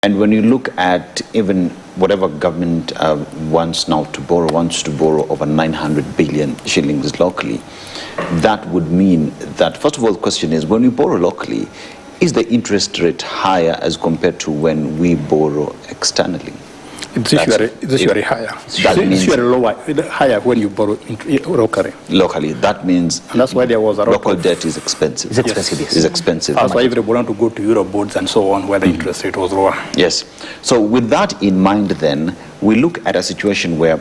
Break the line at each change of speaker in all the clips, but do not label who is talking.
And when you look at even whatever government wants to borrow over 900 billion shillings locally, that would mean that, first of all, the question is, when we borrow locally, is the interest rate higher as compared to when we borrow externally?
It's usually higher. It's usually lower, higher when you borrow locally.
Locally, that means,
and that's why there was a
local debt is expensive.
It's expensive.
Yes. It's expensive.
That's why everybody wanted to go to Euro boards and so on, where the interest rate was lower.
Yes. So with that in mind, then we look at a situation where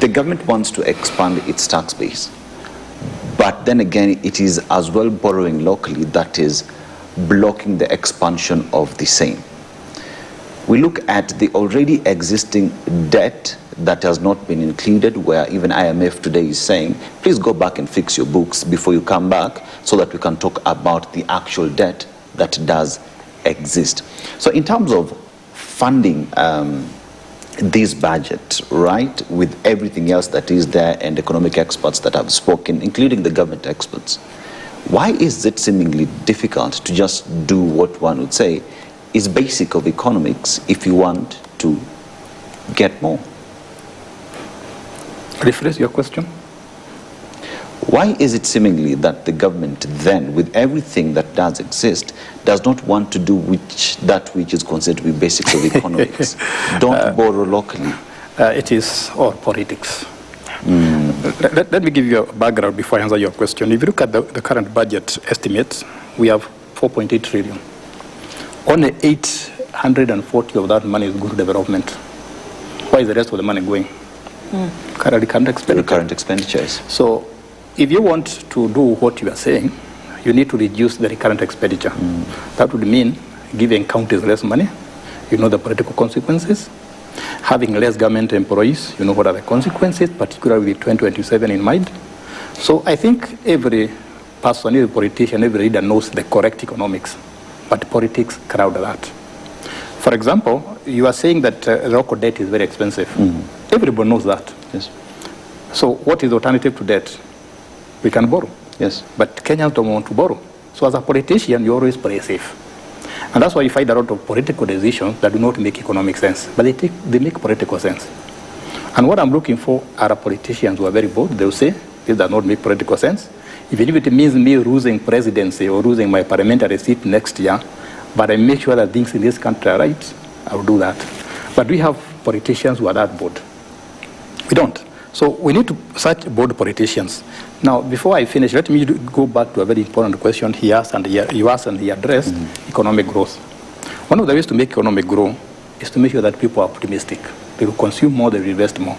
the government wants to expand its tax base, but then again, it is as well borrowing locally that is blocking the expansion of the same. We look at the already existing debt that has not been included, where even IMF today is saying, please go back and fix your books before you come back so that we can talk about the actual debt that does exist. So in terms of funding this budget, right, with everything else that is there and economic experts that have spoken, including the government experts, why is it seemingly difficult to just do what one would say is basic of economics if you want to get more?
Rephrase your question.
Why is it seemingly that the government then, with everything that does exist, does not want to do that which is considered to be basics of economics? Don't borrow locally.
It is all politics. Let me give you a background before I answer your question. If you look at the current budget estimates, we have 4.8 trillion. Only 840 of that money is good development. Why is the rest of the money going? Current expenditure.
Current expenditures.
So if you want to do what you are saying, you need to reduce the recurrent expenditure. That would mean giving counties less money. You know the political consequences. Having less government employees, you know what are the consequences, particularly with 2027 in mind. So I think every person, every politician, every leader knows the correct economics, but politics crowd that. For example, you are saying that local debt is very expensive. Everybody knows that.
Yes.
So what is the alternative to debt? We can borrow.
Yes.
But Kenyans don't want to borrow. So as a politician, you always play safe. And that's why you find a lot of political decisions that do not make economic sense, but they make political sense. And what I'm looking for are politicians who are very bold. They'll say, this does not make political sense. Even if it means me losing presidency or losing my parliamentary seat next year, but I make sure that things in this country are right, I will do that. But we have politicians who are that bold. We don't. So we need to such bold politicians. Now, before I finish, let me go back to a very important question he asked and you asked and he addressed, economic growth. One of the ways to make economic growth is to make sure that people are optimistic. They will consume more, they will invest more.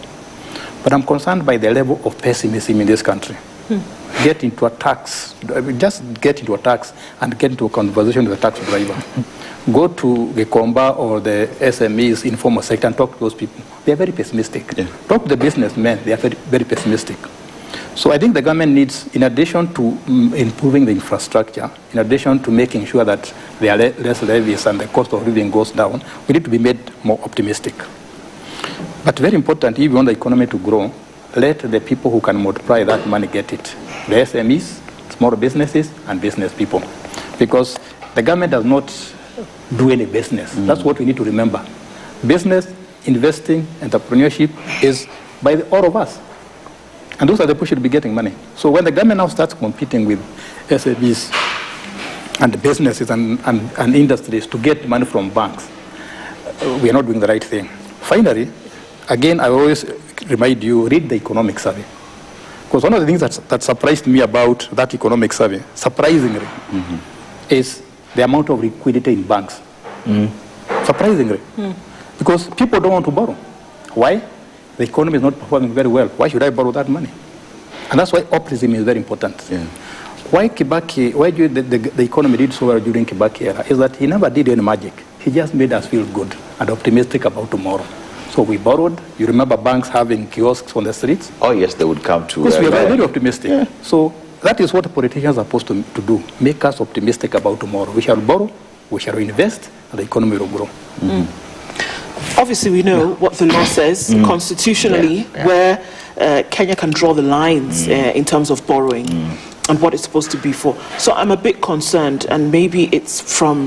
But I'm concerned by the level of pessimism in this country. Get into a tax, just get into a tax and get into a conversation with a tax driver. Go to the Komba or the SMEs, informal sector, and talk to those people. They are very pessimistic. Yeah. Talk to the businessmen, they are very, very pessimistic. So I think the government needs, in addition to improving the infrastructure, in addition to making sure that there are less levies and the cost of living goes down, we need to be made more optimistic. But very important, if you want the economy to grow, let the people who can multiply that money get it. The SMEs, small businesses, and business people. Because the government does not do any business. That's what we need to remember. Business, investing, entrepreneurship is by all of us. And those are the people who should be getting money. So when the government now starts competing with SMEs and businesses and industries to get money from banks, we are not doing the right thing. Finally, again, I always remind you, read the economic survey. Because one of the things that surprised me about that economic survey, surprisingly, is the amount of liquidity in banks. Surprisingly. Because people don't want to borrow. Why? The economy is not performing very well. Why should I borrow that money? And that's why optimism is very important. Yeah. Why the economy did so well during Kibaki era is that he never did any magic. He just made us feel good and optimistic about tomorrow. So we borrowed. You remember banks having kiosks on the streets?
Oh yes, they would come to.
Because we are very optimistic. Yeah. So that is what politicians are supposed to do. Make us optimistic about tomorrow. We shall borrow, we shall invest, and the economy will grow.
Obviously, we know what the law says constitutionally, where Kenya can draw the lines in terms of borrowing and what it's supposed to be for. So I'm a bit concerned, and maybe it's from